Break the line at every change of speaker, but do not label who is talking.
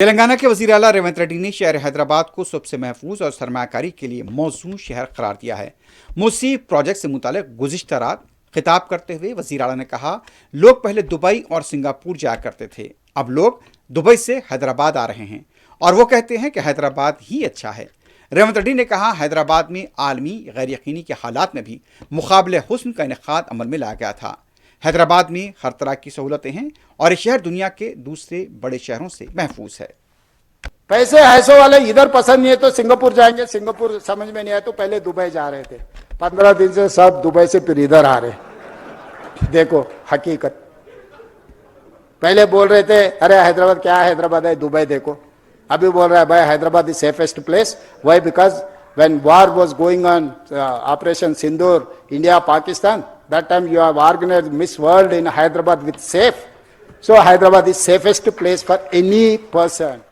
तेलंगाना के वज़ीर आला रेवंत रेड्डी ने शहर हैदराबाद को सबसे महफूज और सरमाकारी के लिए मौजूद शहर करार दिया है। मूसी प्रोजेक्ट से मुतालिक गुज़िश्ता रात खिताब करते हुए वज़ीर आला ने कहा, लोग पहले दुबई और सिंगापुर जाया करते थे, अब लोग दुबई से हैदराबाद आ रहे हैं और वो कहते हैं कि हैदराबाद ही अच्छा है। रेवंत रेड्डी ने कहा, हैदराबाद में आलमी गैर यकीनी के हालात में भी मुकाबले हुस्न का इनेकाद अमल में लाया गया था। हैदराबाद में हर तरह की सहूलतें हैं और ये शहर दुनिया के दूसरे बड़े शहरों से महफूज है।
पैसे ऐसो वाले इधर पसंद नहीं है तो सिंगापुर जाएंगे, सिंगापुर समझ में नहीं आया तो पहले दुबई जा रहे थे। 15 दिन से सब दुबई से फिर इधर आ रहे। देखो हकीकत, पहले बोल रहे थे अरे हैदराबाद क्या है, हैदराबाद है, दुबई देखो। अभी बोल रहा है भाई Hyderabad is safest place. Why? Because when war was going on, Operation Sindoor, India, Pakistan, that time you have organized Miss World in Hyderabad with safe. So Hyderabad is safest place for any person.